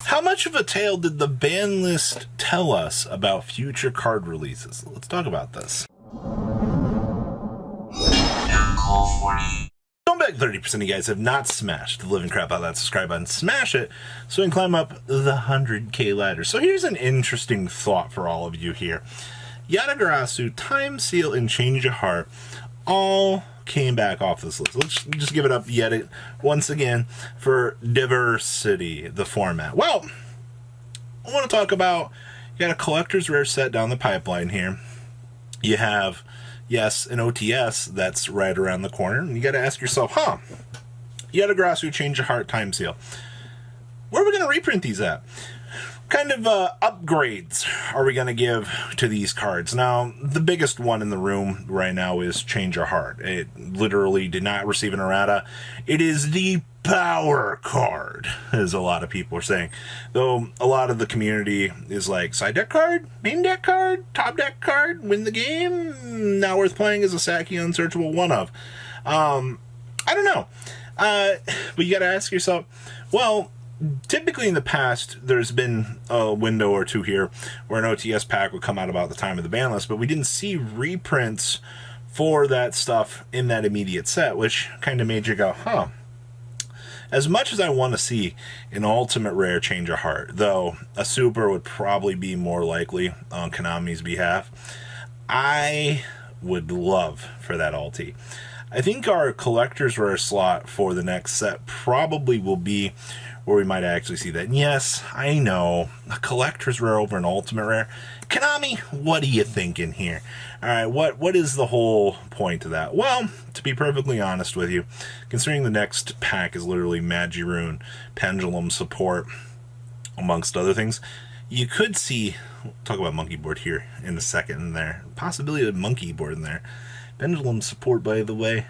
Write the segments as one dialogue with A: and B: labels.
A: How much of a tale did the ban list tell us about future card releases? Let's talk about this. Don't bet 30% of you guys have not smashed the living crap out of that subscribe button. Smash it so we can climb up the 100K ladder. So here's an interesting thought for all of you here. Yatagarasu, Time Seal, and Change of Heart all came back off this list. Let's just give it up yet once again for diversity, the format. Well, I want to talk about, you got a collector's rare set down the pipeline here. You have, yes, an OTS that's right around the corner. And you got to ask yourself, Yatagarasu, Change of Heart, Time Seal. Where are we going to reprint these at? Kind of upgrades are we going to give to these cards? Now, the biggest one in the room right now is Change of Heart. It literally did not receive an errata. It is the power card, as a lot of people are saying. Though a lot of the community is like, side deck card, main deck card, top deck card, win the game, not worth playing as a Saki unsearchable one of. I don't know. But you got to ask yourself, well, typically in the past, there's been a window or two here where an OTS pack would come out about the time of the ban list, but we didn't see reprints for that stuff in that immediate set, which kind of made you go, As much as I want to see an ultimate rare Change of Heart, though a super would probably be more likely on Konami's behalf, I would love for that ulti. I think our collector's rare slot for the next set probably will be where we might actually see that. And yes, I know, a collector's rare over an ultimate rare. Konami, what are you thinking here? Alright, what is the whole point of that? Well, to be perfectly honest with you, considering the next pack is literally Magiroon, Pendulum support, amongst other things, you could see, we'll talk about monkey board here in a second in there, possibility of monkey board in there. Pendulum support, by the way.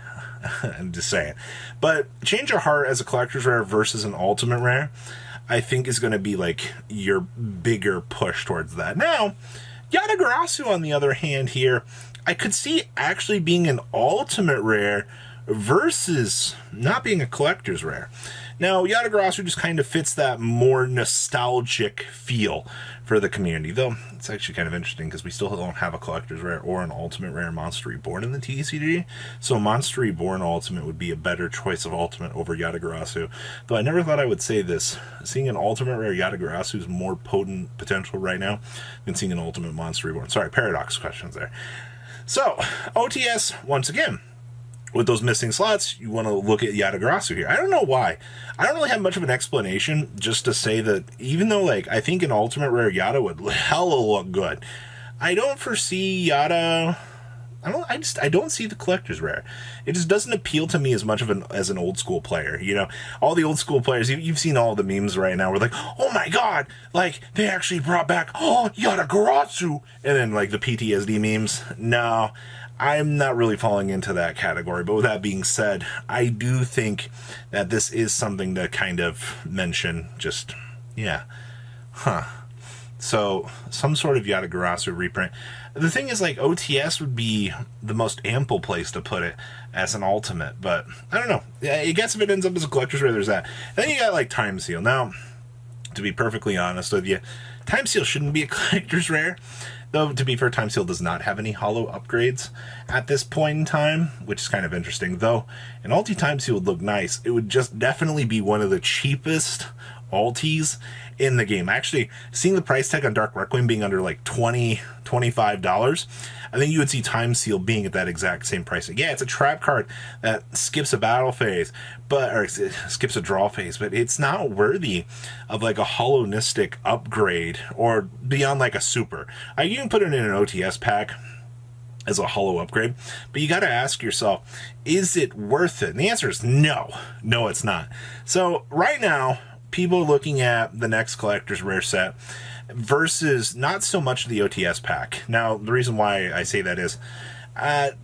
A: I'm just saying. But Change of Heart as a collector's rare versus an ultimate rare, I think is going to be like your bigger push towards that. Now, Yatagarasu, on the other hand here, I could see actually being an ultimate rare versus not being a collector's rare. Now, Yatagarasu just kind of fits that more nostalgic feel for the community, though it's actually kind of interesting because we still don't have a collector's rare or an ultimate rare Monster Reborn in the TCG, so Monster Reborn Ultimate would be a better choice of ultimate over Yatagarasu, though I never thought I would say this. Seeing an ultimate rare Yatagarasu is more potent potential right now than seeing an ultimate Monster Reborn. Sorry, paradox questions there. So, OTS, once again, with those missing slots, you want to look at Yatagarasu here. I don't know why. I don't really have much of an explanation, just to say that even though, like, I think an ultimate rare Yata would hella look good, I don't foresee Yata. I don't see the collector's rare. It just doesn't appeal to me as much of as an old school player. You know, all the old school players, you've seen all the memes right now. We're like, oh my god, like they actually brought back Yatagarasu, and then like the PTSD memes. No, I'm not really falling into that category. But with that being said, I do think that this is something to kind of mention. Just, yeah. So, some sort of Yatagarasu reprint. The thing is, like, OTS would be the most ample place to put it as an ultimate. But, I don't know. I guess if it ends up as a collector's rare, there's that. And then you got, like, Time Seal. Now, to be perfectly honest with you, Time Seal shouldn't be a collector's rare. Though, to be fair, Time Seal does not have any hollow upgrades at this point in time, which is kind of interesting. Though, an ulti Time Seal would look nice. It would just definitely be one of the cheapest ultis in the game. Actually, seeing the price tag on Dark Requiem being under like $20, $25, I think you would see Time Seal being at that exact same price. Yeah, it's a trap card that skips a battle phase, or it skips a draw phase, but it's not worthy of like a holonistic upgrade or beyond like a super. You can put it in an OTS pack as a hollow upgrade, but you got to ask yourself, is it worth it? And the answer is no. No, it's not. So right now, people are looking at the next collector's rare set versus not so much the OTS pack. Now, the reason why I say that is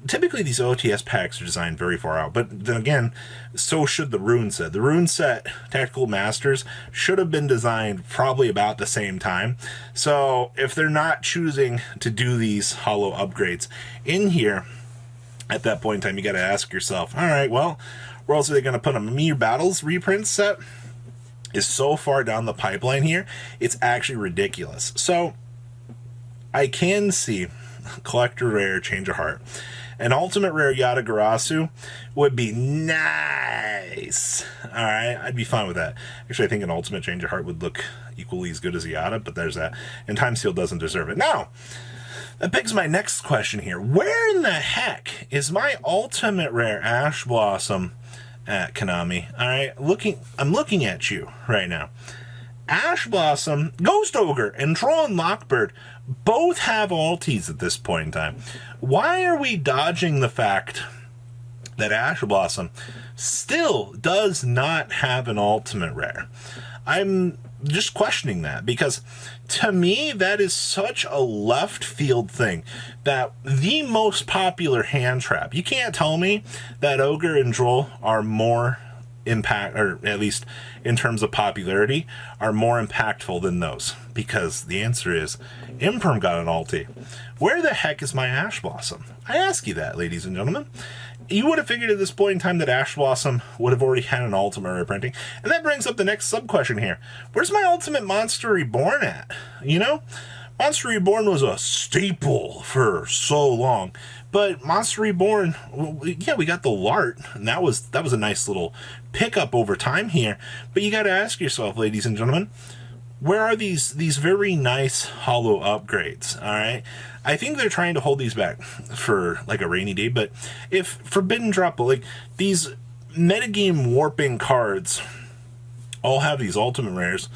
A: typically these OTS packs are designed very far out, but then again, so should the Rune set. The Rune set Tactical Masters should have been designed probably about the same time. So if they're not choosing to do these hollow upgrades in here, at that point in time, you got to ask yourself, all right, well, where else are they going to put them? Mir Battles reprint set? is so far down the pipeline here, it's actually ridiculous. So I can see collector rare change of heart. An ultimate rare Yatagarasu would be nice. Alright, I'd be fine with that. Actually, I think an ultimate change of heart would look equally as good as Yata, but there's that. And Time Seal doesn't deserve it. Now, that begs my next question here. Where in the heck is my ultimate rare Ash Blossom at, Konami? Alright, I'm looking at you right now. Ash Blossom, Ghost Ogre, and Tron Lockbird both have ultis at this point in time. Why are we dodging the fact that Ash Blossom still does not have an ultimate rare? I'm just questioning that, because to me that is such a left field thing, that the most popular hand trap, you can't tell me that Ogre and Droll are more impact, or at least in terms of popularity, are more impactful than those, because the answer is Imperm got an ulti. Where the heck is my Ash Blossom? I ask you that, ladies and gentlemen. You would have figured at this point in time that Ash Blossom would have already had an ultimate reprinting. And that brings up the next sub-question here. Where's my ultimate Monster Reborn at? You know? Monster Reborn was a staple for so long. But Monster Reborn, yeah, we got the Lart, and that was a nice little pickup over time here. But you got to ask yourself, ladies and gentlemen, where are these very nice holo upgrades? All right, I think they're trying to hold these back for like a rainy day. But if Forbidden Drop, like these metagame warping cards, all have these ultimate rares,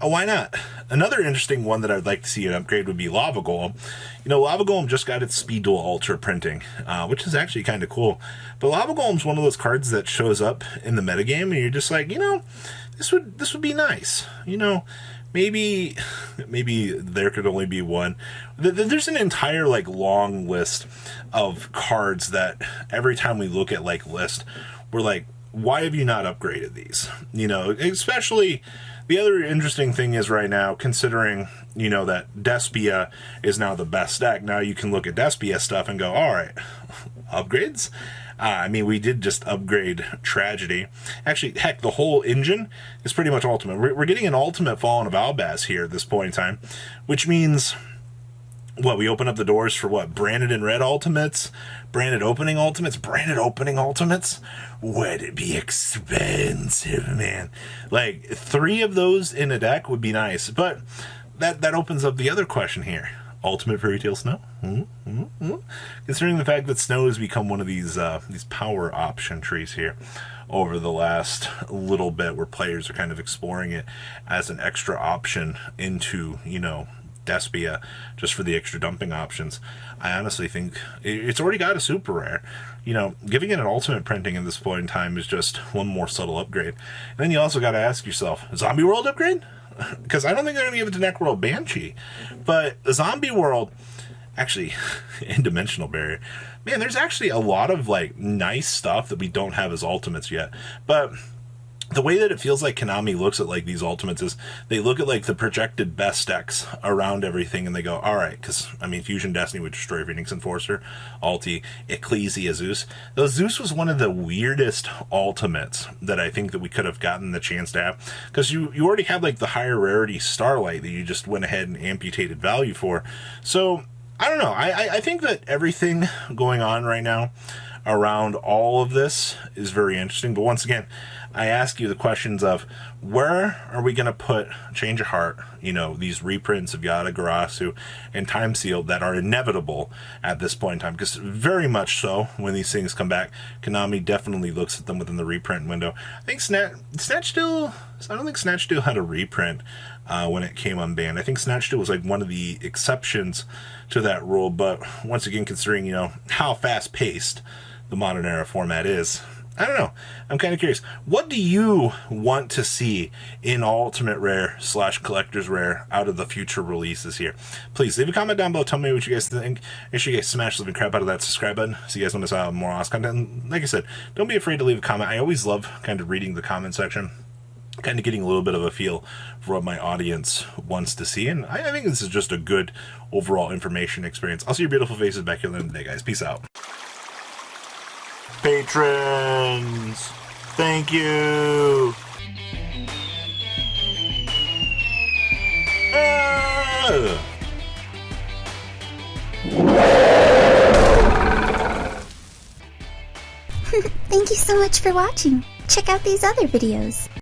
A: why not? Another interesting one that I'd like to see an upgrade would be Lava Golem. You know, Lava Golem just got its Speed Duel Ultra printing, which is actually kind of cool. But Lava Golem's one of those cards that shows up in the metagame, and you're just like, you know, this would be nice. You know, maybe there could only be one. There's an entire like long list of cards that every time we look at like list, we're like, why have you not upgraded these? You know, especially. The other interesting thing is right now, considering, you know, that Despia is now the best deck, now you can look at Despia stuff and go, all right, upgrades? I mean, we did just upgrade Tragedy. Actually, heck, the whole engine is pretty much ultimate. We're getting an ultimate Fallen of Albaz here at this point in time, which means, what, we open up the doors for what? Branded and red ultimates? Branded opening ultimates? Branded opening ultimates? Would it be expensive, man? Like, 3 of those in a deck would be nice. But that opens up the other question here. Ultimate Fairy Tail Snow? Considering the fact that Snow has become one of these power option trees here over the last little bit, where players are kind of exploring it as an extra option into, you know, Despia, just for the extra dumping options. I honestly think it's already got a super rare. You know, giving it an ultimate printing at this point in time is just one more subtle upgrade. And then you also got to ask yourself, Zombie World upgrade? Because I don't think they're going to give it to Necworld Banshee. But Zombie World, actually, in Dimensional Barrier, man, there's actually a lot of like nice stuff that we don't have as ultimates yet. But the way that it feels like Konami looks at like these ultimates is they look at like the projected best decks around everything, and they go, all right, because I mean, Fusion Destiny would destroy Phoenix Enforcer, Ulti, Ecclesia Zeus. Though Zeus was one of the weirdest ultimates that I think that we could have gotten the chance to have, because you already had like the higher rarity Starlight that you just went ahead and amputated value for. So I don't know. I think that everything going on right now around all of this is very interesting. But once again, I ask you the questions of, where are we going to put Change of Heart, you know, these reprints of Yatagarasu and Time Seal that are inevitable at this point in time? Because very much so, when these things come back, Konami definitely looks at them within the reprint window. I think Snatch Steal, I don't think Snatch Steal had a reprint when it came unbanned. I think Snatch Steal was like one of the exceptions to that rule. But once again, considering, you know, how fast-paced the modern era format is, I don't know. I'm kind of curious. What do you want to see in Ultimate Rare / Collector's Rare out of the future releases here? Please leave a comment down below. Tell me what you guys think. Make sure you guys smash the living crap out of that subscribe button so you guys don't miss out on more awesome content. And like I said, don't be afraid to leave a comment. I always love kind of reading the comment section, kind of getting a little bit of a feel for what my audience wants to see. And I think this is just a good overall information experience. I'll see your beautiful faces back here at the end of the day, guys. Peace out. Patrons, thank you. Ugh.
B: Thank you so much for watching. Check out these other videos.